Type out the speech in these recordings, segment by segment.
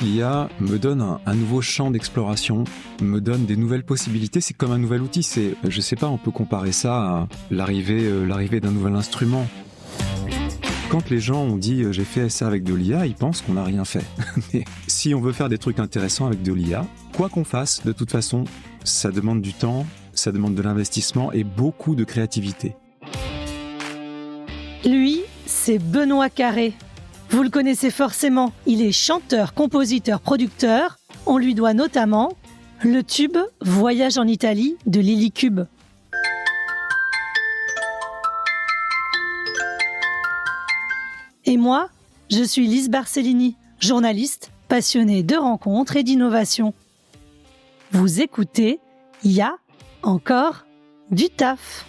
L'IA me donne un nouveau champ d'exploration, me donne des nouvelles possibilités. C'est comme un nouvel outil. Je sais pas, on peut comparer ça à l'arrivée d'un nouvel instrument. Quand les gens ont dit « j'ai fait ça avec de l'IA », ils pensent qu'on n'a rien fait. Mais si on veut faire des trucs intéressants avec de l'IA, quoi qu'on fasse, de toute façon, ça demande du temps, ça demande de l'investissement et beaucoup de créativité. Lui, c'est Benoît Carré. Vous le connaissez forcément, il est chanteur, compositeur, producteur. On lui doit notamment le tube « Voyage en Italie » de Lily Cube. Et moi, je suis Lise Barcellini, journaliste, passionnée de rencontres et d'innovation. Vous écoutez « Y a encore du taf ».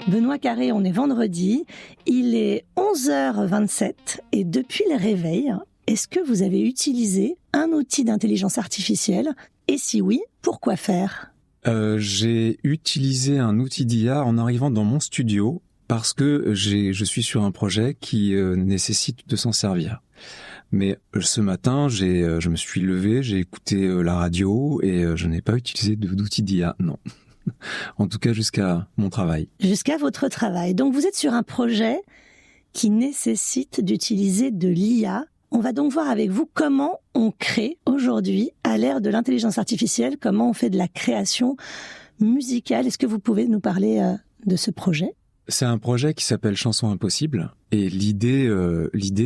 Benoît Carré, on est vendredi, il est 11h27 et depuis le réveil, est-ce que vous avez utilisé un outil d'intelligence artificielle? Et si oui, pourquoi faire? J'ai utilisé un outil d'IA en arrivant dans mon studio parce que je suis sur un projet qui nécessite de s'en servir. Mais ce matin, je me suis levé, j'ai écouté la radio et je n'ai pas utilisé d'outil d'IA, non. En tout cas, jusqu'à mon travail. Jusqu'à votre travail. Donc, vous êtes sur un projet qui nécessite d'utiliser de l'IA. On va donc voir avec vous comment on crée aujourd'hui, à l'ère de l'intelligence artificielle, comment on fait de la création musicale. Est-ce que vous pouvez nous parler de ce projet ? C'est un projet qui s'appelle Chanson Impossible. Et l'idée,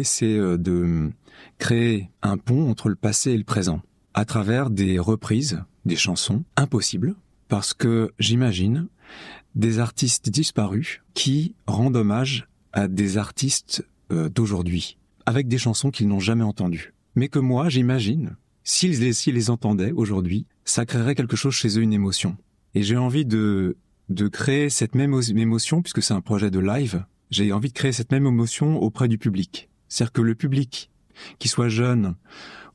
c'est de créer un pont entre le passé et le présent, à travers des reprises, des chansons impossibles. Parce que j'imagine des artistes disparus qui rendent hommage à des artistes d'aujourd'hui, avec des chansons qu'ils n'ont jamais entendues. Mais que moi, j'imagine, s'ils les entendaient aujourd'hui, ça créerait quelque chose chez eux, une émotion. Et j'ai envie de créer cette même émotion, puisque c'est un projet de live, j'ai envie de créer cette même émotion auprès du public. C'est-à-dire que le public, qu'il soit jeune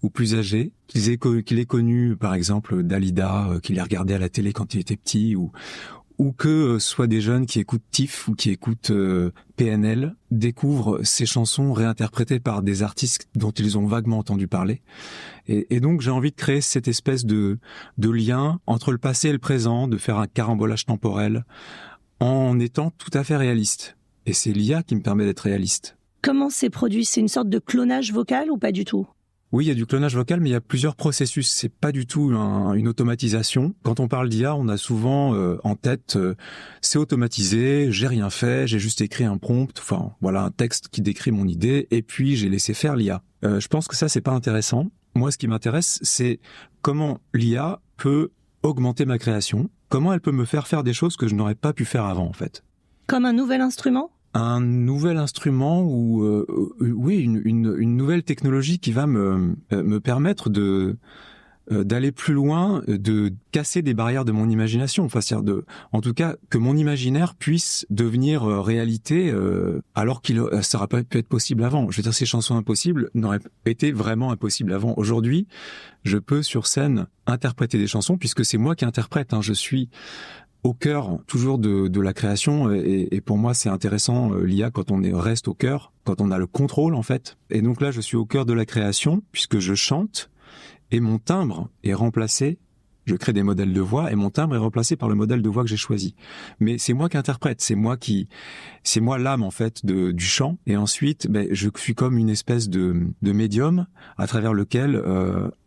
ou plus âgé, qu'il ait connu, par exemple, Dalida, qu'il ait regardé à la télé quand il était petit, ou que soit des jeunes qui écoutent TIFF ou qui écoutent PNL, découvrent ces chansons réinterprétées par des artistes dont ils ont vaguement entendu parler. Et donc, j'ai envie de créer cette espèce de lien entre le passé et le présent, de faire un carambolage temporel, en étant tout à fait réaliste. Et c'est l'IA qui me permet d'être réaliste. Comment c'est produit? C'est une sorte de clonage vocal ou pas du tout? Oui, il y a du clonage vocal, mais il y a plusieurs processus. C'est pas du tout une automatisation. Quand on parle d'IA, on a souvent en tête c'est automatisé, j'ai rien fait, j'ai juste écrit un prompt, enfin voilà un texte qui décrit mon idée, et puis j'ai laissé faire l'IA. Je pense que ça c'est pas intéressant. Moi, ce qui m'intéresse, c'est comment l'IA peut augmenter ma création, comment elle peut me faire des choses que je n'aurais pas pu faire avant en fait. Comme un nouvel instrument? Un nouvel instrument ou oui une nouvelle technologie qui va me permettre d'aller plus loin, de casser des barrières de mon imagination, enfin c'est-à-dire en tout cas que mon imaginaire puisse devenir réalité alors ça n'aurait pas pu être possible avant. Je veux dire, ces chansons impossibles n'auraient été vraiment impossibles avant. Aujourd'hui, je peux sur scène interpréter des chansons puisque c'est moi qui interprète, je suis au cœur toujours de la création et pour moi c'est intéressant l'IA quand on reste au cœur, quand on a le contrôle en fait. Et donc là je suis au cœur de la création puisque je chante et mon timbre est remplacé, je crée des modèles de voix et mon timbre est remplacé par le modèle de voix que j'ai choisi. Mais c'est moi qui interprète, c'est moi l'âme en fait du chant et ensuite je suis comme une espèce de médium à travers lequel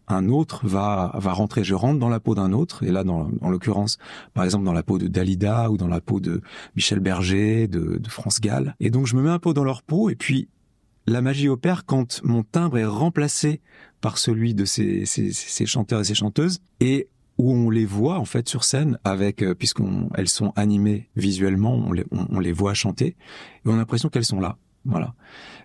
un autre va rentrer. Je rentre dans la peau d'un autre, et là, en l'occurrence, par exemple, dans la peau de Dalida ou dans la peau de Michel Berger, de France Gall. Et donc, je me mets un peu dans leur peau, et puis la magie opère quand mon timbre est remplacé par celui de ces chanteurs et ces chanteuses, et où on les voit en fait sur scène puisqu'elles sont animées visuellement, on les voit chanter, et on a l'impression qu'elles sont là. Voilà.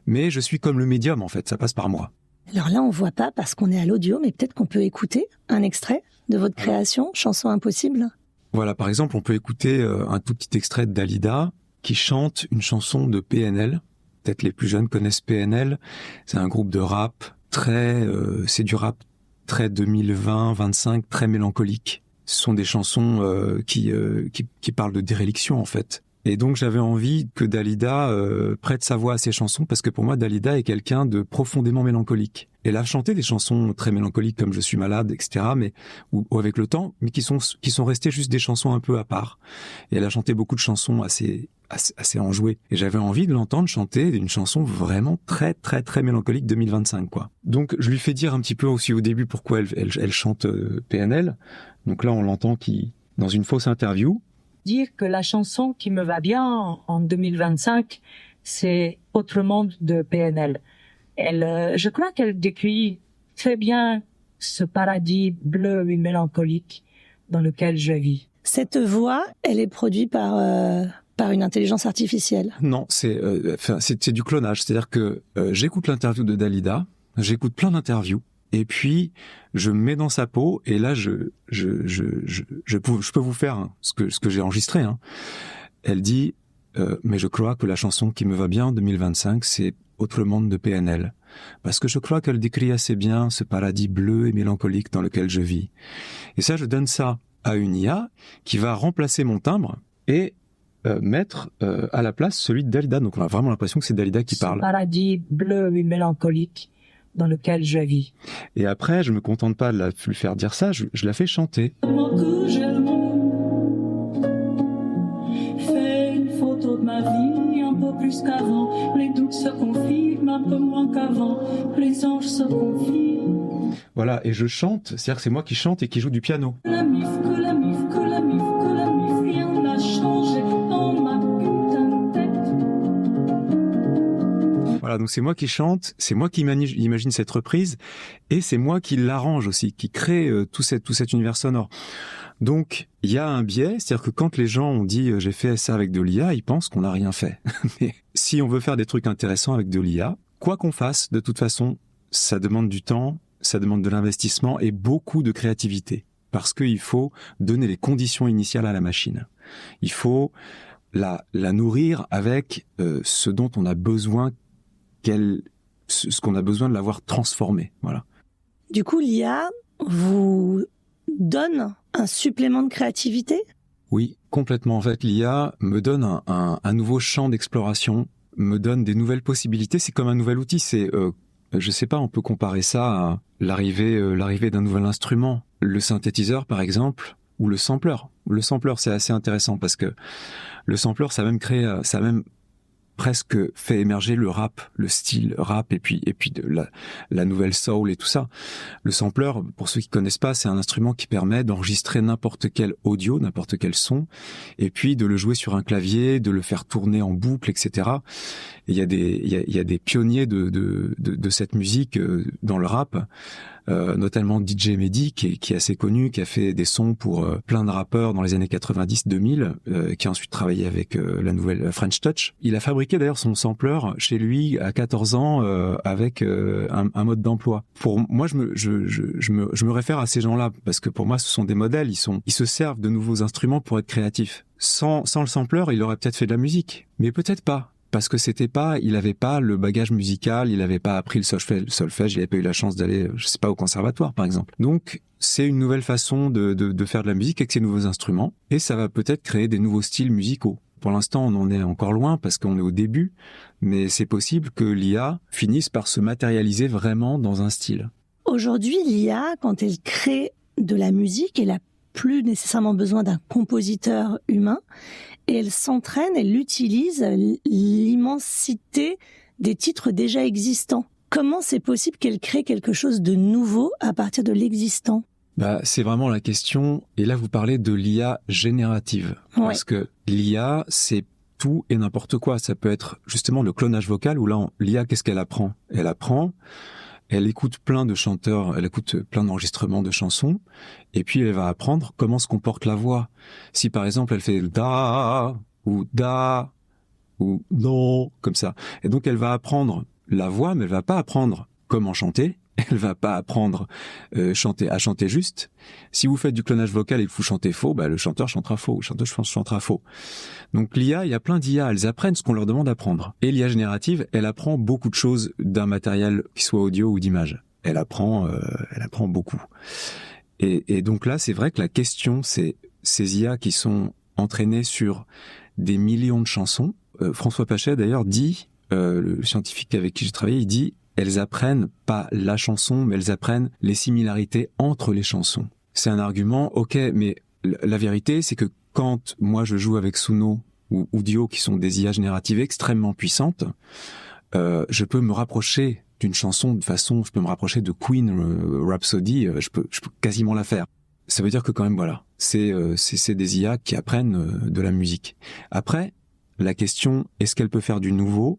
Mais je suis comme le médium en fait, ça passe par moi. Alors là, on voit pas parce qu'on est à l'audio, mais peut-être qu'on peut écouter un extrait de votre création, Chanson Impossible. Voilà, par exemple, on peut écouter un tout petit extrait de Dalida qui chante une chanson de PNL. Peut-être les plus jeunes connaissent PNL. C'est un groupe de rap c'est du rap très 2020-25, très mélancolique. Ce sont des chansons qui parlent de déréliction en fait. Et donc j'avais envie que Dalida prête sa voix à ses chansons, parce que pour moi Dalida est quelqu'un de profondément mélancolique. Elle a chanté des chansons très mélancoliques comme Je suis malade, etc. Mais ou avec le temps, mais qui sont restées juste des chansons un peu à part. Et elle a chanté beaucoup de chansons assez enjouées. Et j'avais envie de l'entendre chanter une chanson vraiment très très très mélancolique 2025 quoi. Donc je lui fais dire un petit peu aussi au début pourquoi elle chante PNL. Donc là on l'entend dans une fausse interview. Dire que la chanson qui me va bien en 2025, c'est Autre monde de PNL. Je crois qu'elle décrit très bien ce paradis bleu et mélancolique dans lequel je vis. Cette voix, elle est produite par une intelligence artificielle. Non, c'est du clonage. C'est-à-dire que j'écoute l'interview de Dalida, j'écoute plein d'interviews, et puis je me mets dans sa peau, et là je peux vous faire ce que j'ai enregistré. Elle dit mais je crois que la chanson qui me va bien en 2025, c'est Autre monde de PNL, parce que je crois qu'elle décrit assez bien ce paradis bleu et mélancolique dans lequel je vis. Et ça, je donne ça à une IA qui va remplacer mon timbre et mettre à la place celui de Dalida. Donc on a vraiment l'impression que c'est Dalida qui parle. Ce paradis bleu et mélancolique dans lequel je vis. Et après, je me contente pas de lui faire dire ça, je la fais chanter. Fais une photo de ma vie un peu plus qu'avant. Les doutes se confirment un peu moins qu'avant. Les anges se confient. Voilà, et je chante, c'est-à-dire que c'est moi qui chante et qui joue du piano. La mif, que la mif, que la mif, que la mif, rien n'a changé dans ma putain de tête. Voilà, donc c'est moi qui chante, c'est moi qui imagine cette reprise, et c'est moi qui l'arrange aussi, qui crée tout cet univers sonore. Donc, il y a un biais, c'est-à-dire que quand les gens ont dit j'ai fait ça avec de l'IA, ils pensent qu'on n'a rien fait. Mais si on veut faire des trucs intéressants avec de l'IA, quoi qu'on fasse, de toute façon, ça demande du temps, ça demande de l'investissement et beaucoup de créativité. Parce qu'il faut donner les conditions initiales à la machine. Il faut la nourrir avec ce dont on a besoin ce qu'on a besoin de l'avoir transformé. Voilà. Du coup, l'IA vous donne un supplément de créativité ? Oui, complètement. En fait, l'IA me donne un nouveau champ d'exploration, me donne des nouvelles possibilités. C'est comme un nouvel outil. C'est, je sais pas, on peut comparer ça à l'arrivée d'un nouvel instrument. Le synthétiseur, par exemple, ou le sampler. Le sampler, c'est assez intéressant parce que le sampler, ça a même presque fait émerger le rap, le style rap et puis de la nouvelle soul et tout ça. Le sampler, pour ceux qui connaissent pas, c'est un instrument qui permet d'enregistrer n'importe quel audio, n'importe quel son, et puis de le jouer sur un clavier, de le faire tourner en boucle, etc. Et il y a des pionniers de cette musique dans le rap. Notamment DJ Mehdi qui est assez connu, qui a fait des sons pour plein de rappeurs dans les années 90-2000, qui a ensuite travaillé avec la nouvelle French Touch. Il a fabriqué d'ailleurs son sampler chez lui à 14 ans avec un mode d'emploi. Pour moi, je me réfère à ces gens-là parce que pour moi, ce sont des modèles. Ils se servent de nouveaux instruments pour être créatifs. Sans le sampler, il aurait peut-être fait de la musique, mais peut-être pas. Parce que il avait pas le bagage musical, il avait pas appris le solfège, il avait pas eu la chance d'aller, je sais pas, au conservatoire, par exemple. Donc, c'est une nouvelle façon de faire de la musique avec ces nouveaux instruments, et ça va peut-être créer des nouveaux styles musicaux. Pour l'instant, on en est encore loin parce qu'on est au début, mais c'est possible que l'IA finisse par se matérialiser vraiment dans un style. Aujourd'hui, l'IA, quand elle crée de la musique, elle a plus nécessairement besoin d'un compositeur humain, et elle s'entraîne, elle utilise l'immensité des titres déjà existants. Comment c'est possible qu'elle crée quelque chose de nouveau à partir de l'existant ? C'est vraiment la question, et là vous parlez de l'IA générative, parce que l'IA c'est tout et n'importe quoi. Ça peut être justement le clonage vocal, où là l'IA qu'est-ce qu'elle apprend ? Elle écoute plein de chanteurs, elle écoute plein d'enregistrements de chansons, et puis elle va apprendre comment se comporte la voix. Si par exemple elle fait da ou non, comme ça. Et donc elle va apprendre la voix, mais elle va pas apprendre comment chanter, elle va pas apprendre à chanter juste. Si vous faites du clonage vocal et que vous chantez faux, le chanteur chantera faux, le chanteur chantera faux. Donc l'IA, il y a plein d'IA, elles apprennent ce qu'on leur demande d'apprendre. Et l'IA générative, elle apprend beaucoup de choses d'un matériel qui soit audio ou d'image. Elle apprend beaucoup. Et donc là, c'est vrai que la question, c'est ces IA qui sont entraînées sur des millions de chansons. François Pachet d'ailleurs dit, le scientifique avec qui j'ai travaillé, il dit elles apprennent pas la chanson, mais elles apprennent les similarités entre les chansons. C'est un argument, ok, mais la vérité, c'est que quand moi je joue avec Suno ou Udio, qui sont des IA génératives extrêmement puissantes, je peux me rapprocher d'une chanson de façon, je peux me rapprocher de Queen, Rhapsody, je peux quasiment la faire. Ça veut dire que quand même, voilà, c'est des IA qui apprennent de la musique. Après, la question, est-ce qu'elle peut faire du nouveau ?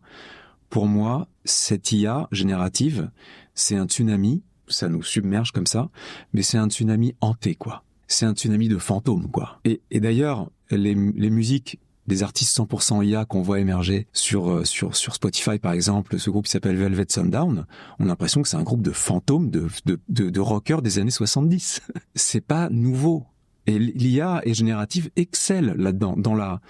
Pour moi, cette IA générative, c'est un tsunami, ça nous submerge comme ça, mais c'est un tsunami hanté, quoi. C'est un tsunami de fantômes, quoi. Et d'ailleurs, les musiques des artistes 100% IA qu'on voit émerger sur Spotify, par exemple, ce groupe qui s'appelle Velvet Sundown, on a l'impression que c'est un groupe de fantômes, de rockers des années 70. C'est pas nouveau. Et l'IA et générative excelle là-dedans, dans la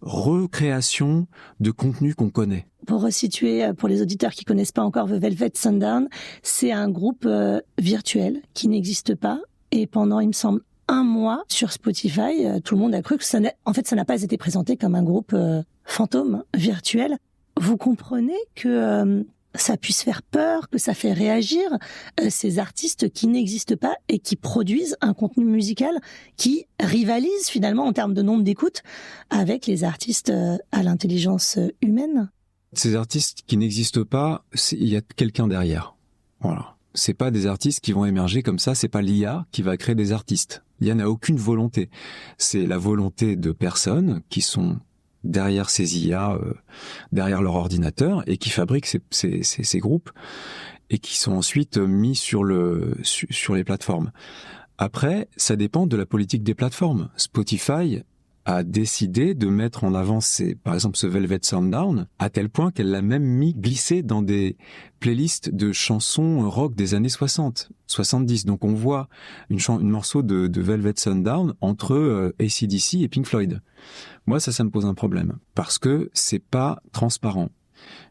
recréation de contenu qu'on connaît. Pour resituer, pour les auditeurs qui connaissent pas encore The Velvet Sundown, c'est un groupe virtuel qui n'existe pas. Et pendant, il me semble, 1 mois sur Spotify, tout le monde a cru que ça n'a pas été présenté comme un groupe fantôme virtuel. Vous comprenez que ça puisse faire peur, que ça fait réagir ces artistes qui n'existent pas et qui produisent un contenu musical qui rivalise finalement en termes de nombre d'écoutes avec les artistes à l'intelligence humaine. Ces artistes qui n'existent pas, il y a quelqu'un derrière. Voilà. C'est pas des artistes qui vont émerger comme ça, c'est pas l'IA qui va créer des artistes. L'IA n'a aucune volonté. C'est la volonté de personnes qui sont derrière ces IA, derrière leur ordinateur, et qui fabriquent ces groupes, et qui sont ensuite mis sur les plateformes. Après, ça dépend de la politique des plateformes. Spotify a décidé de mettre en avant par exemple ce Velvet Sundown, à tel point qu'elle l'a même mis glissé dans des playlists de chansons rock des années 60, 70. Donc on voit une morceau de Velvet Sundown entre AC/DC et Pink Floyd. Moi, ça me pose un problème, parce que c'est pas transparent.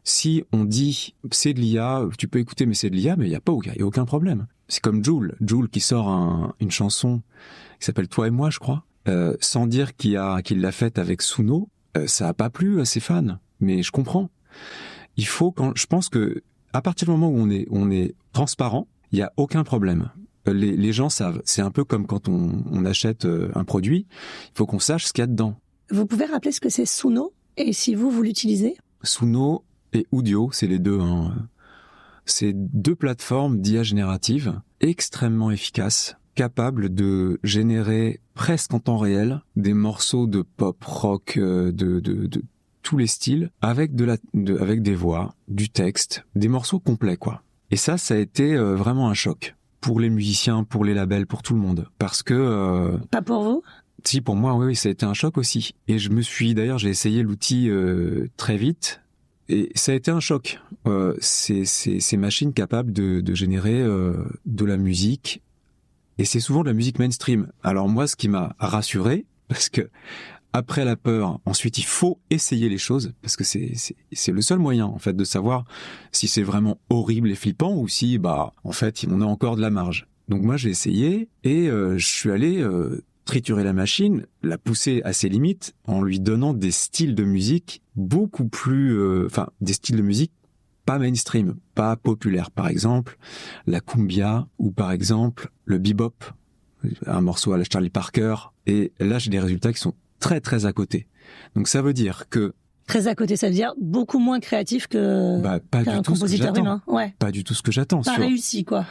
Si on dit c'est de l'IA, tu peux écouter mais c'est de l'IA, mais il y a aucun problème. C'est comme Jul qui sort une chanson qui s'appelle Toi et moi, je crois. Sans dire qu'il l'a faite avec Suno, ça a pas plu à ses fans. Mais je comprends. Je pense que à partir du moment où on est transparent, il y a aucun problème. Les gens savent. C'est un peu comme quand on achète un produit. Il faut qu'on sache ce qu'il y a dedans. Vous pouvez rappeler ce que c'est Suno et si vous l'utilisez ? Suno et Udio, c'est les deux. C'est 2 plateformes d'IA générative extrêmement efficaces, capable de générer presque en temps réel des morceaux de pop, rock, de tous les styles, avec avec des voix, du texte, des morceaux complets, quoi. Et ça a été vraiment un choc pour les musiciens, pour les labels, pour tout le monde, parce que pas pour vous ? Si, pour moi, oui, ça a été un choc aussi. Et j'ai essayé l'outil très vite. Et ça a été un choc. Ces machines capables de générer de la musique. Et c'est souvent de la musique mainstream. Alors moi, ce qui m'a rassuré, parce que après la peur, ensuite il faut essayer les choses, parce que c'est le seul moyen en fait de savoir si c'est vraiment horrible et flippant ou si en fait on a encore de la marge. Donc moi j'ai essayé et je suis allé triturer la machine, la pousser à ses limites en lui donnant des styles de musique beaucoup plus, des styles de musique pas mainstream, pas populaire. Par exemple, la cumbia ou par exemple le bebop, un morceau à la Charlie Parker. Et là, j'ai des résultats qui sont très très à côté. Donc ça veut dire que très à côté, ça veut dire beaucoup moins créatif que qu'un compositeur humain. Ouais. Pas du tout ce que j'attends. Pas réussi, quoi.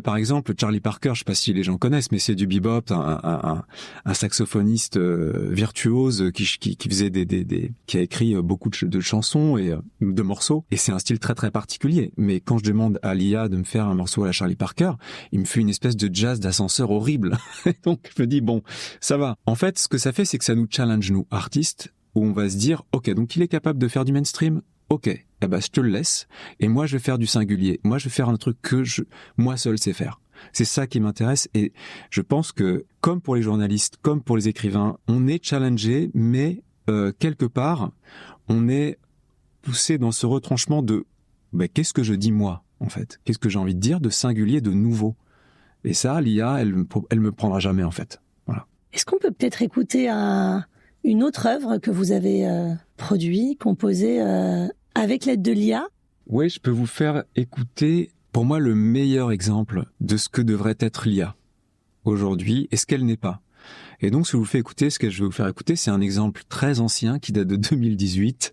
Par exemple, Charlie Parker, je sais pas si les gens connaissent, mais c'est du bebop, un saxophoniste virtuose qui faisait qui a écrit beaucoup de chansons et de morceaux. Et c'est un style très très particulier. Mais quand je demande à l'IA de me faire un morceau à la Charlie Parker, il me fait une espèce de jazz d'ascenseur horrible. Donc je me dis bon, ça va. En fait, ce que ça fait, c'est que ça nous challenge, nous, artistes, où on va se dire, ok, donc il est capable de faire du mainstream, ok, je te le laisse, et moi je vais faire du singulier, moi je vais faire un truc que moi seul sais faire. C'est ça qui m'intéresse, et je pense que, comme pour les journalistes, comme pour les écrivains, on est challengé, mais quelque part, on est poussé dans ce retranchement de, qu'est-ce que je dis moi, en fait ? Qu'est-ce que j'ai envie de dire de singulier, de nouveau ? Et ça, l'IA, elle me prendra jamais, en fait. Voilà. Est-ce qu'on peut peut-être écouter une autre œuvre que vous avez produite, composée avec l'aide de l'IA. Oui, je peux vous faire écouter, pour moi, le meilleur exemple de ce que devrait être l'IA aujourd'hui et ce qu'elle n'est pas. Et donc, ce que je vais vous faire écouter, c'est un exemple très ancien qui date de 2018,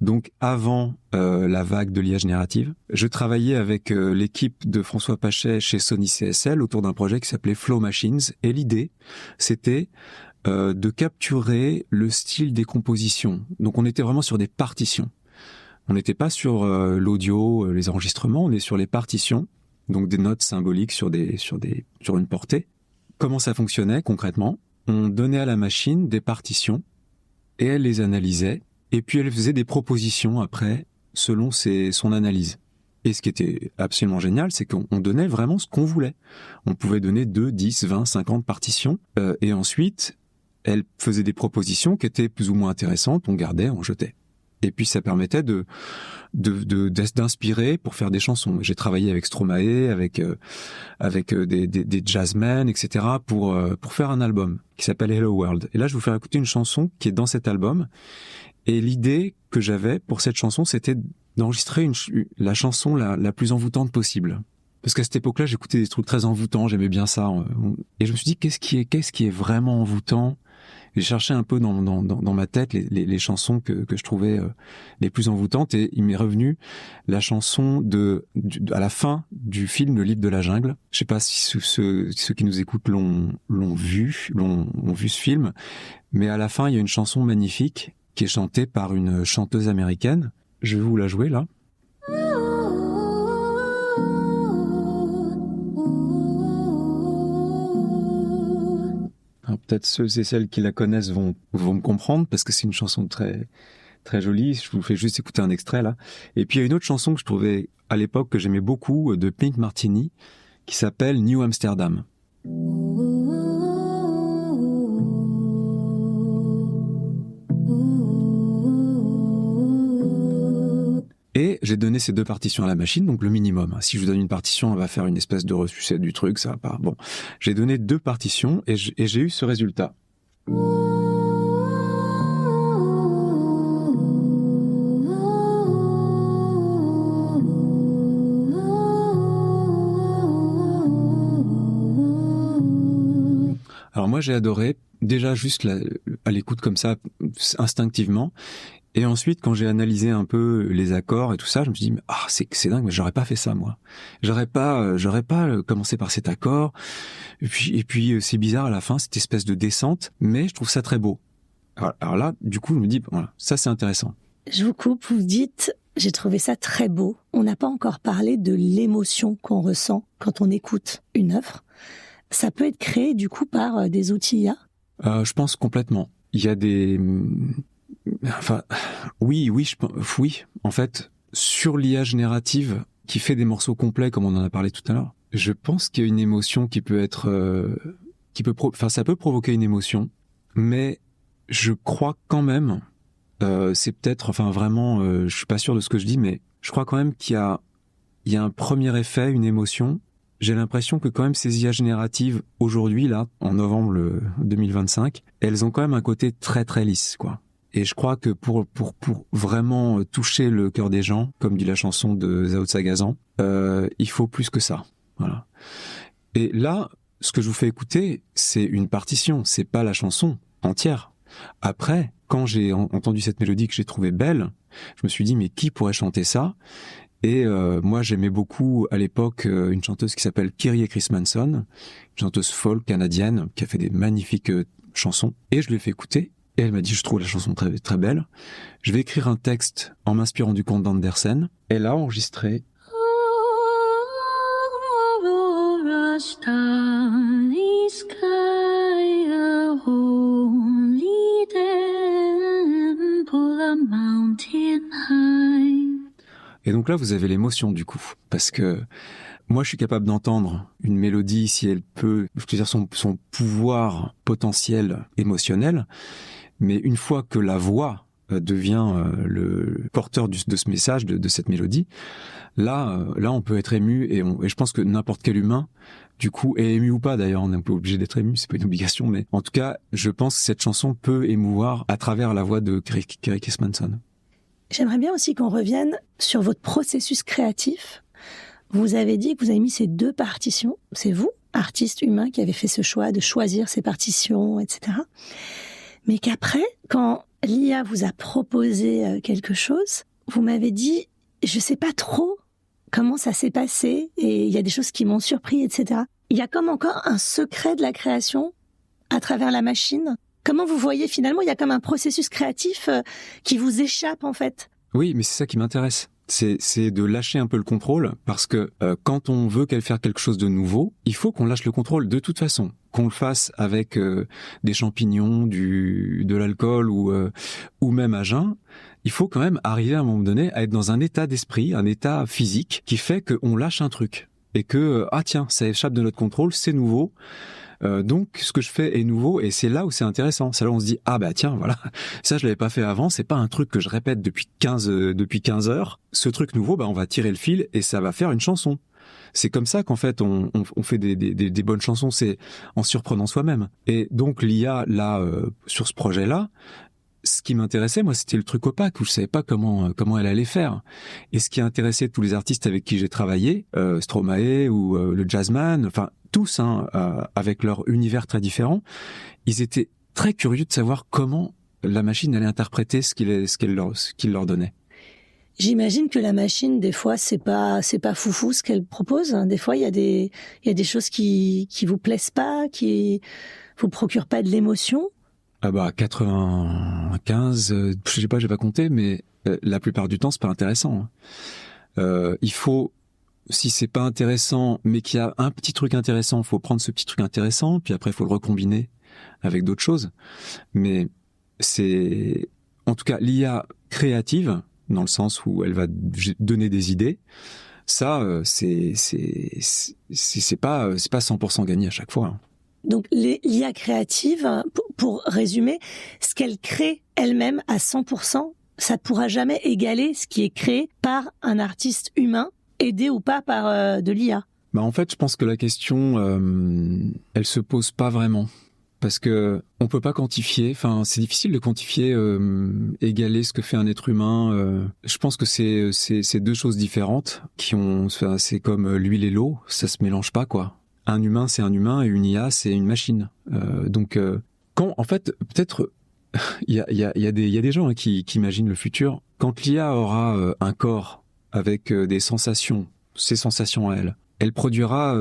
donc avant la vague de l'IA générative. Je travaillais avec l'équipe de François Pachet chez Sony CSL autour d'un projet qui s'appelait Flow Machines. Et l'idée, c'était de capturer le style des compositions. Donc, on était vraiment sur des partitions. On n'était pas sur l'audio, les enregistrements, on est sur les partitions, donc des notes symboliques sur une portée. Comment ça fonctionnait concrètement ? On donnait à la machine des partitions et elle les analysait et puis elle faisait des propositions après selon son analyse. Et ce qui était absolument génial, c'est qu'on donnait vraiment ce qu'on voulait. On pouvait donner 2, 10, 20, 50 partitions et ensuite elle faisait des propositions qui étaient plus ou moins intéressantes, on gardait, on jetait. Et puis ça permettait d'inspirer pour faire des chansons. J'ai travaillé avec Stromae, avec des jazzmen, etc. pour faire un album qui s'appelle Hello World. Et là, je vais vous faire écouter une chanson qui est dans cet album. Et l'idée que j'avais pour cette chanson, c'était d'enregistrer la chanson la plus envoûtante possible. Parce qu'à cette époque-là, j'écoutais des trucs très envoûtants, j'aimais bien ça. Et je me suis dit, qu'est-ce qui est vraiment envoûtant ? J'ai cherché un peu dans ma tête les chansons que je trouvais les plus envoûtantes et il m'est revenu la chanson à la fin du film Le Livre de la Jungle. Je sais pas si ceux qui nous écoutent l'ont vu ce film, mais à la fin il y a une chanson magnifique qui est chantée par une chanteuse américaine. Je vais vous la jouer là. Alors, peut-être ceux et celles qui la connaissent vont me comprendre parce que c'est une chanson très très jolie. Je vous fais juste écouter un extrait là. Et puis il y a une autre chanson que je trouvais à l'époque que j'aimais beaucoup de Pink Martini qui s'appelle New Amsterdam. Et j'ai donné ces 2 partitions à la machine, donc le minimum. Si je vous donne une partition, elle va faire une espèce de resucette du truc, ça va pas. Bon, j'ai donné 2 partitions et j'ai eu ce résultat. Alors moi j'ai adoré, déjà juste à l'écoute comme ça, instinctivement. Et ensuite, quand j'ai analysé un peu les accords et tout ça, je me suis dit, c'est dingue, mais j'aurais pas fait ça, moi. J'aurais pas commencé par cet accord. Et puis, c'est bizarre à la fin, cette espèce de descente, mais je trouve ça très beau. Alors là, du coup, je me dis, voilà, ça c'est intéressant. Je vous coupe, vous dites, j'ai trouvé ça très beau. On n'a pas encore parlé de l'émotion qu'on ressent quand on écoute une œuvre. Ça peut être créé, du coup, par des outils IA ? Je pense complètement. Il y a des... Enfin, oui. En fait, sur l'IA générative qui fait des morceaux complets, comme on en a parlé tout à l'heure, je pense qu'il y a une émotion qui peut être, ça peut provoquer une émotion, mais je crois quand même, c'est peut-être, je suis pas sûr de ce que je dis, mais je crois quand même qu'il y a un premier effet, une émotion. J'ai l'impression que quand même ces IA génératives aujourd'hui, là, en novembre 2025, elles ont quand même un côté très très lisse, quoi. Et je crois que pour vraiment toucher le cœur des gens, comme dit la chanson de Zao Sagazan, il faut plus que ça. Voilà. Et là, ce que je vous fais écouter, c'est une partition, c'est pas la chanson entière. Après, quand j'ai entendu cette mélodie que j'ai trouvée belle, je me suis dit, mais qui pourrait chanter ça ? Et moi, j'aimais beaucoup à l'époque une chanteuse qui s'appelle Kyrie Chris Manson, une chanteuse folk canadienne qui a fait des magnifiques chansons. Et je lui ai fait écouter. Et elle m'a dit, je trouve la chanson très, très belle. Je vais écrire un texte en m'inspirant du conte d'Andersen. Elle a enregistré. Et donc là, vous avez l'émotion du coup. Parce que moi, je suis capable d'entendre une mélodie si elle peut, son pouvoir potentiel émotionnel. Mais une fois que la voix devient le porteur de ce message, de cette mélodie, là on peut être ému et je pense que n'importe quel humain, du coup, est ému ou pas d'ailleurs, on n'est pas obligé d'être ému, c'est pas une obligation, mais en tout cas, je pense que cette chanson peut émouvoir à travers la voix de Kerry Manson. J'aimerais bien aussi qu'on revienne sur votre processus créatif. Vous avez dit que vous avez mis ces 2 partitions, c'est vous, artiste humain, qui avez fait ce choix de choisir ces partitions, etc. Mais qu'après, quand l'IA vous a proposé quelque chose, vous m'avez dit, je sais pas trop comment ça s'est passé, et il y a des choses qui m'ont surpris, etc. Il y a comme encore un secret de la création à travers la machine. Comment vous voyez finalement, il y a comme un processus créatif qui vous échappe en fait. Oui, mais c'est ça qui m'intéresse. C'est de lâcher un peu le contrôle, parce que quand on veut faire quelque chose de nouveau, il faut qu'on lâche le contrôle de toute façon. Qu'on le fasse avec des champignons, de l'alcool ou même à jeun, il faut quand même arriver à un moment donné à être dans un état d'esprit, un état physique qui fait qu'on lâche un truc et que tiens, ça échappe de notre contrôle, c'est nouveau. Donc ce que je fais est nouveau et c'est là où c'est intéressant. C'est là où on se dit tiens, voilà, ça je l'avais pas fait avant, c'est pas un truc que je répète depuis 15 heures. Ce truc nouveau, on va tirer le fil et ça va faire une chanson. C'est comme ça qu'en fait on fait des bonnes chansons, c'est en surprenant soi-même. Et donc l'IA là sur ce projet-là, ce qui m'intéressait, moi, c'était le truc opaque où je savais pas comment elle allait faire. Et ce qui a intéressé tous les artistes avec qui j'ai travaillé, Stromae ou le Jazzman, enfin tous, avec leur univers très différent, ils étaient très curieux de savoir comment la machine allait interpréter ce qu'il leur donnait. J'imagine que la machine, des fois, c'est pas foufou ce qu'elle propose. Des fois, il y a des choses qui vous plaisent pas, qui vous procurent pas de l'émotion. 95, je sais pas, j'ai pas compté, mais la plupart du temps, c'est pas intéressant. Il faut, si c'est pas intéressant, mais qu'il y a un petit truc intéressant, faut prendre ce petit truc intéressant, puis après, faut le recombiner avec d'autres choses. Mais c'est, en tout cas, l'IA créative, dans le sens où elle va donner des idées, ça, c'est pas 100% gagné à chaque fois. Donc l'IA créative, pour résumer, ce qu'elle crée elle-même à 100%, ça ne pourra jamais égaler ce qui est créé par un artiste humain, aidé ou pas par de l'IA. En fait, je pense que la question, elle se pose pas vraiment. Parce que on peut pas quantifier, enfin c'est difficile de quantifier, égaler ce que fait un être humain. Je pense que c'est 2 choses différentes c'est comme l'huile et l'eau, ça se mélange pas quoi. Un humain, c'est un humain et une IA, c'est une machine. Donc, en fait, peut-être, il y a des gens qui imaginent le futur. Quand l'IA aura un corps avec des sensations, ses sensations à elle produira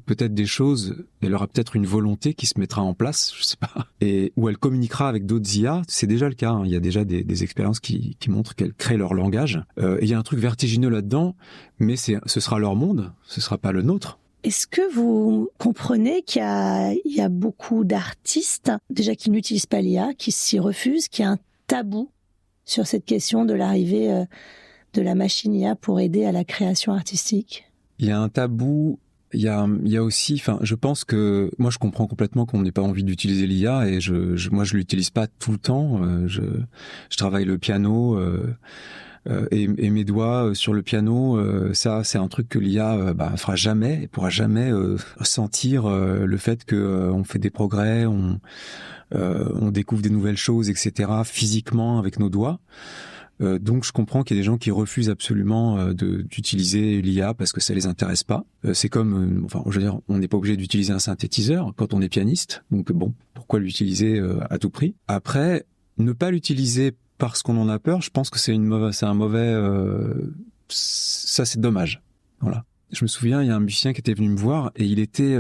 peut-être des choses. Elle aura peut-être une volonté qui se mettra en place, je sais pas, et où elle communiquera avec d'autres IA. C'est déjà le cas. Il y a déjà des expériences qui montrent qu'elles créent leur langage. Et il y a un truc vertigineux là-dedans, mais ce sera leur monde, ce sera pas le nôtre. Est-ce que vous comprenez qu'il y a beaucoup d'artistes, déjà qui n'utilisent pas l'IA, qui s'y refusent, qu'il y a un tabou sur cette question de l'arrivée de la machine IA pour aider à la création artistique? Il y a un tabou, il y a aussi, je pense que, moi je comprends complètement qu'on n'ait pas envie d'utiliser l'IA et moi je l'utilise pas tout le temps, je travaille le piano, et mes doigts sur le piano, ça c'est un truc que l'IA fera jamais, pourra jamais sentir le fait que on fait des progrès, on découvre des nouvelles choses, etc. physiquement avec nos doigts. Donc je comprends qu'il y a des gens qui refusent absolument d'utiliser l'IA parce que ça les intéresse pas. C'est comme, je veux dire, on n'est pas obligé d'utiliser un synthétiseur quand on est pianiste. Donc bon, pourquoi l'utiliser à tout prix? Après, ne pas l'utiliser parce qu'on en a peur, je pense que c'est ça c'est dommage. Voilà. Je me souviens, il y a un musicien qui était venu me voir et il était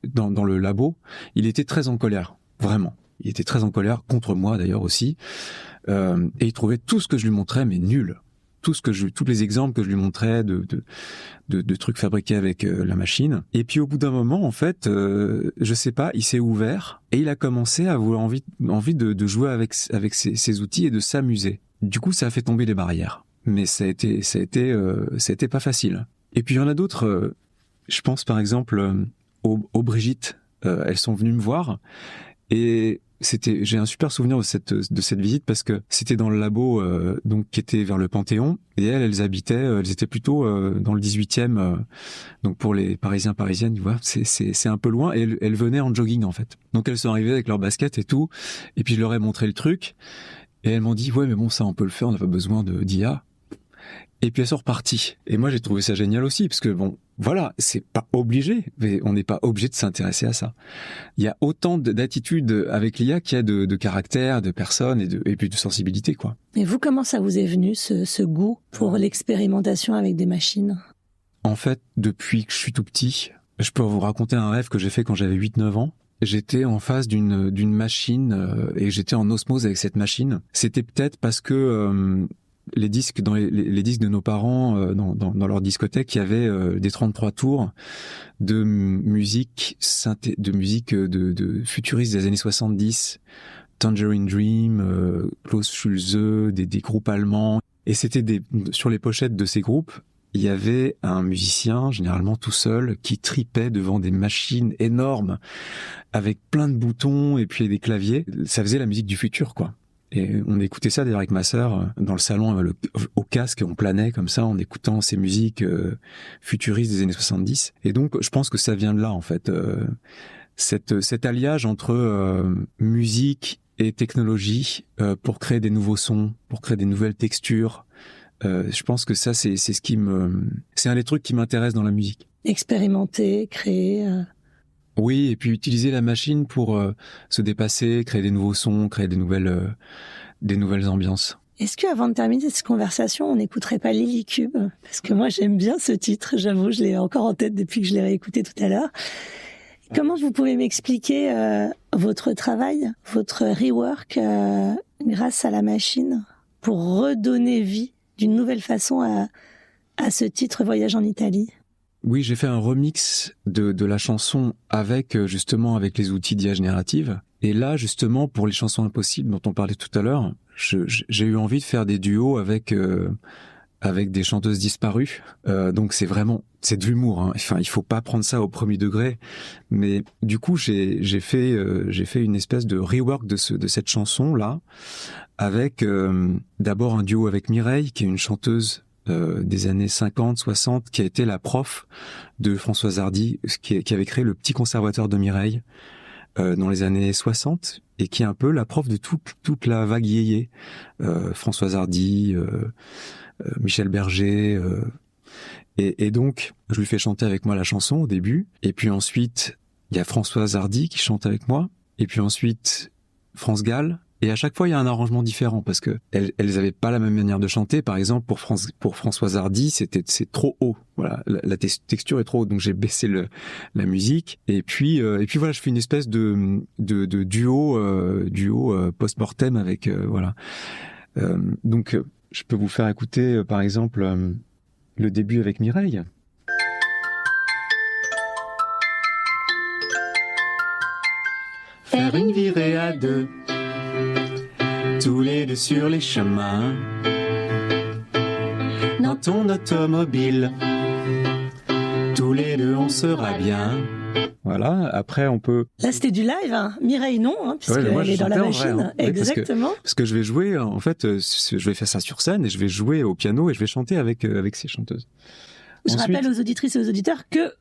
dans le labo, il était très en colère, vraiment. Il était très en colère contre moi d'ailleurs aussi, et il trouvait tout ce que je lui montrais mais nul. Tous les exemples que je lui montrais de trucs fabriqués avec la machine. Et puis au bout d'un moment, en fait, je sais pas, il s'est ouvert et il a commencé à avoir envie de jouer avec ses outils et de s'amuser. Du coup, ça a fait tomber les barrières. Mais ça a été pas facile. Et puis il y en a d'autres. Je pense par exemple aux Brigitte. Elles sont venues me voir et j'ai un super souvenir de cette visite parce que c'était dans le labo donc qui était vers le Panthéon et elles étaient plutôt dans le 18e donc pour les parisiennes, tu vois, c'est un peu loin et elles venaient en jogging en fait. Donc elles sont arrivées avec leurs baskets et tout et puis je leur ai montré le truc et elles m'ont dit ouais mais bon ça on peut le faire, on n'a pas besoin d'IA. Et puis elles sont reparties. Et moi j'ai trouvé ça génial aussi parce que bon, voilà, c'est pas obligé, mais on n'est pas obligé de s'intéresser à ça. Il y a autant d'attitudes avec l'IA qu'il y a de caractère, de personnes et puis de sensibilité, quoi. Et vous, comment ça vous est venu ce goût pour l'expérimentation avec des machines? En fait, depuis que je suis tout petit, je peux vous raconter un rêve que j'ai fait quand j'avais 8-9 ans. J'étais en face d'une machine et j'étais en osmose avec cette machine. C'était peut-être parce que les disques les disques de nos parents dans leur discothèque, il y avait des 33 tours de musique de futuriste des années 70, Tangerine Dream, Klaus Schulze, des groupes allemands, et c'était sur les pochettes de ces groupes, il y avait un musicien, généralement tout seul, qui tripait devant des machines énormes avec plein de boutons et puis des claviers. Ça faisait la musique du futur, quoi. Et on écoutait ça d'ailleurs avec ma sœur dans le salon au casque, on planait comme ça en écoutant ces musiques futuristes des années 70. Et donc je pense que ça vient de là en fait, cet alliage entre musique et technologie pour créer des nouveaux sons, pour créer des nouvelles textures. Je pense que ça c'est c'est un des trucs qui m'intéresse dans la musique. Expérimenter, créer. Oui, et puis utiliser la machine pour se dépasser, créer des nouveaux sons, créer des nouvelles ambiances. Est-ce qu'avant de terminer cette conversation, on n'écouterait pas Lilycube? Parce que moi, j'aime bien ce titre, j'avoue, je l'ai encore en tête depuis que je l'ai réécouté tout à l'heure. Comment vous pouvez m'expliquer votre travail, votre rework grâce à la machine pour redonner vie d'une nouvelle façon à ce titre Voyage en Italie? Oui, j'ai fait un remix de la chanson avec les outils d'IA générative. Et là, justement, pour les chansons impossibles dont on parlait tout à l'heure, j'ai eu envie de faire des duos avec des chanteuses disparues. Donc c'est de l'humour, hein. Enfin, il faut pas prendre ça au premier degré. Mais du coup, j'ai fait une espèce de rework de cette chanson là, avec d'abord un duo avec Mireille, qui est une chanteuse des années 50, 60, qui a été la prof de Françoise Hardy, qui avait créé le petit conservatoire de Mireille dans les années 60, et qui est un peu la prof de toute la vague yéyé. Françoise Hardy, Michel Berger, et donc je lui fais chanter avec moi la chanson au début, et puis ensuite il y a Françoise Hardy qui chante avec moi, et puis ensuite France Gall. Et à chaque fois, il y a un arrangement différent parce que elles avaient pas la même manière de chanter. Par exemple, pour Françoise Hardy, c'est trop haut. Voilà, la texture est trop haute. Donc j'ai baissé la musique. Et puis voilà, je fais une espèce de duo post-mortem avec voilà. Donc je peux vous faire écouter par exemple le début avec Mireille. Faire une virée à deux, tous les deux sur les chemins, dans ton automobile, tous les deux on sera bien. Voilà, après on peut... Là c'était du live, hein. Mireille non, hein, puisqu'elle est dans la machine. Vrai, hein. Exactement. Parce que je vais jouer, en fait, je vais faire ça sur scène et je vais jouer au piano et je vais chanter avec ces chanteuses. Je rappelle aux auditrices et aux auditeurs que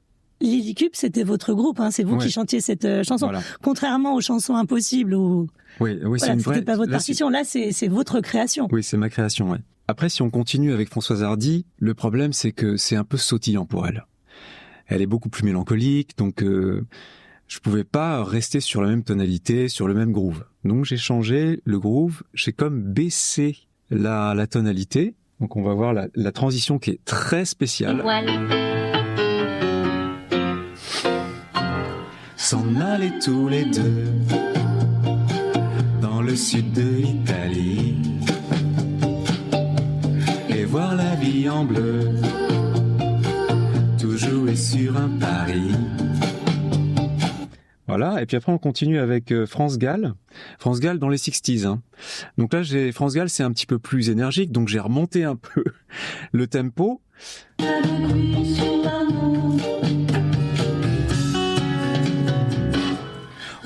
Lilycube, c'était votre groupe, hein, c'est vous qui chantiez cette chanson. Voilà. Contrairement aux chansons impossibles où c'est une vraie... c'était pas votre partition, là c'est votre création. Oui, c'est ma création, ouais. Après, si on continue avec Françoise Hardy, le problème c'est que c'est un peu sautillant pour elle. Elle est beaucoup plus mélancolique, donc je pouvais pas rester sur la même tonalité, sur le même groove. Donc j'ai changé le groove, j'ai comme baissé la tonalité. Donc on va voir la transition qui est très spéciale. S'en aller tous les deux dans le sud de l'Italie et voir la vie en bleu, tout jouer sur un pari. Voilà, et puis après on continue avec France Gall. France Gall dans les 60s. Hein. Donc là, France Gall, c'est un petit peu plus énergique, donc j'ai remonté un peu le tempo.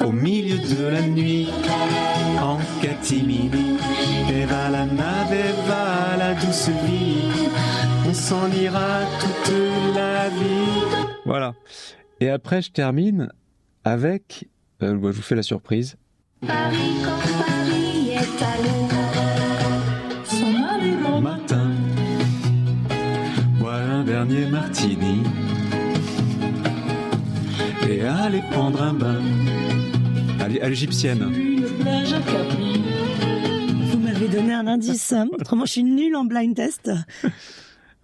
Au milieu de la nuit, s'en ira toute la vie. Voilà. Et après, je termine avec, je vous fais la surprise. Paris, quand Paris est à l'aube, son allure Matin, boire un dernier martini et aller prendre un bain à l'égyptienne. Une plage à Capri. Vous m'avez donné un indice. Autrement, je suis nulle en blind test.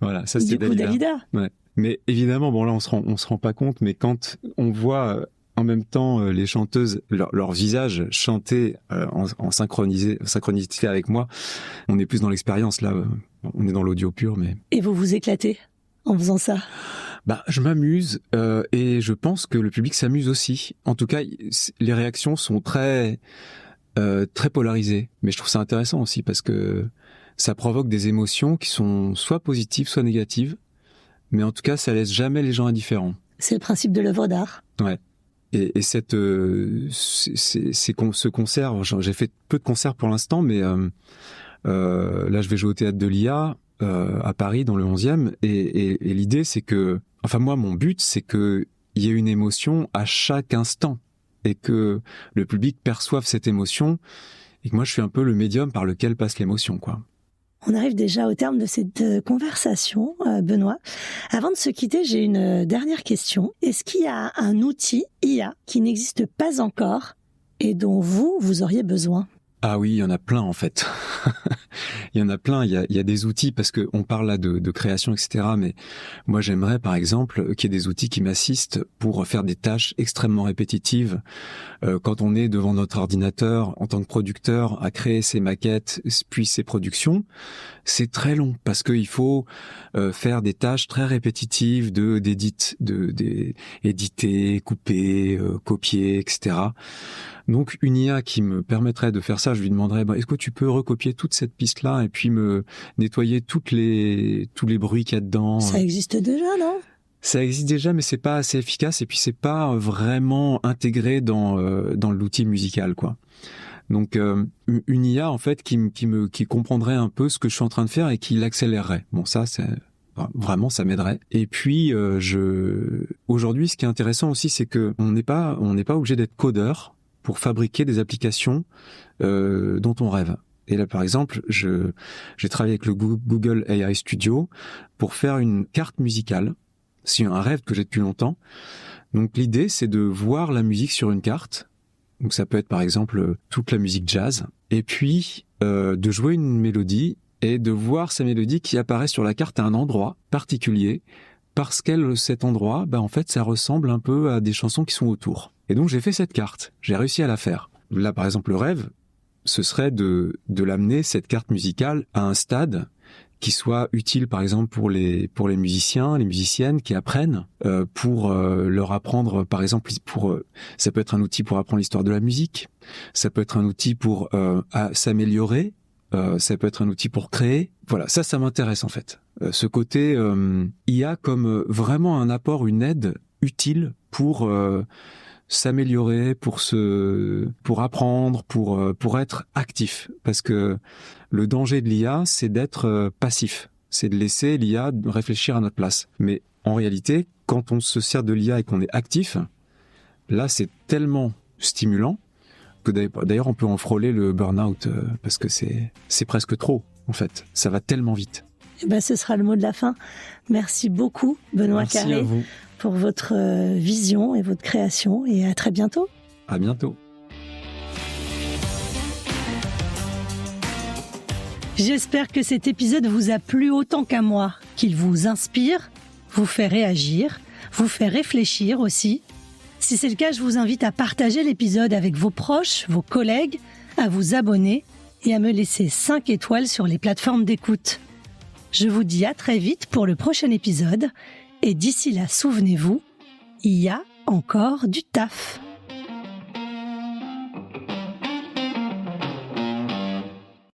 Voilà, ça c'était Du coup, Dalida. Ouais. Mais évidemment, bon là, on se rend pas compte, mais quand on voit en même temps les chanteuses, leur visage chanter en synchronicité avec moi, on est plus dans l'expérience là. On est dans l'audio pur, mais. Et vous vous éclatez en faisant ça? Bah, je m'amuse et je pense que le public s'amuse aussi. En tout cas, les réactions sont très polarisées, mais je trouve ça intéressant aussi parce que ça provoque des émotions qui sont soit positives, soit négatives, mais en tout cas, ça laisse jamais les gens indifférents. C'est le principe de l'œuvre d'art. Ouais. Et ce concert, j'ai fait peu de concerts pour l'instant, mais là, je vais jouer au théâtre de l'IA à Paris, dans le 11e, et l'idée, c'est que, enfin moi, mon but, c'est que il y ait une émotion à chaque instant, et que le public perçoive cette émotion, et que moi, je suis un peu le médium par lequel passe l'émotion, quoi. On arrive déjà au terme de cette conversation, Benoît. Avant de se quitter, j'ai une dernière question. Est-ce qu'il y a un outil IA qui n'existe pas encore et dont vous auriez besoin? Ah oui, il y en a plein en fait. Il y en a plein. Il y a des outils parce que on parle là de création, etc. Mais moi, j'aimerais par exemple qu'il y ait des outils qui m'assistent pour faire des tâches extrêmement répétitives. Quand on est devant notre ordinateur en tant que producteur à créer ses maquettes puis ses productions, c'est très long parce qu'il faut faire des tâches très répétitives éditer, couper, copier, etc. Donc une IA qui me permettrait de faire ça, je lui demanderais est-ce que tu peux recopier toute cette piste-là et puis me nettoyer tous les bruits qu'il y a dedans. Ça existe déjà, non? Ça existe déjà, mais c'est pas assez efficace et puis c'est pas vraiment intégré dans l'outil musical, quoi. Donc une IA en fait qui comprendrait un peu ce que je suis en train de faire et qui l'accélérerait. Bon, ça c'est vraiment, ça m'aiderait. Et puis aujourd'hui, ce qui est intéressant aussi, c'est que on n'est pas obligé d'être codeur pour fabriquer des applications dont on rêve. Et là, par exemple, j'ai travaillé avec le Google AI Studio pour faire une carte musicale. C'est un rêve que j'ai depuis longtemps. Donc l'idée, c'est de voir la musique sur une carte. Donc ça peut être par exemple toute la musique jazz. Et puis de jouer une mélodie et de voir sa mélodie qui apparaît sur la carte à un endroit particulier. Parce cet endroit, en fait, ça ressemble un peu à des chansons qui sont autour. Et donc j'ai fait cette carte. J'ai réussi à la faire. Là, par exemple, le rêve, ce serait de l'amener, cette carte musicale, à un stade qui soit utile, par exemple, pour les musiciens, les musiciennes qui apprennent, pour leur apprendre, par exemple, ça peut être un outil pour apprendre l'histoire de la musique, ça peut être un outil pour s'améliorer, ça peut être un outil pour créer. Voilà, ça m'intéresse en fait. Ce côté IA comme vraiment un apport, une aide utile pour s'améliorer, pour apprendre, pour être actif. Parce que le danger de l'IA, c'est d'être passif. C'est de laisser l'IA réfléchir à notre place. Mais en réalité, quand on se sert de l'IA et qu'on est actif, là, c'est tellement stimulant que d'ailleurs, on peut en frôler le burn-out parce que c'est presque trop, en fait. Ça va tellement vite. Ce sera le mot de la fin. Merci beaucoup, Benoît Carré. Merci à vous. Pour votre vision et votre création, et à très bientôt. À bientôt. J'espère que cet épisode vous a plu autant qu'à moi, qu'il vous inspire, vous fait réagir, vous fait réfléchir aussi. Si c'est le cas, je vous invite à partager l'épisode avec vos proches, vos collègues, à vous abonner et à me laisser 5 étoiles sur les plateformes d'écoute. Je vous dis à très vite pour le prochain épisode. Et d'ici là, souvenez-vous, il y a encore du taf.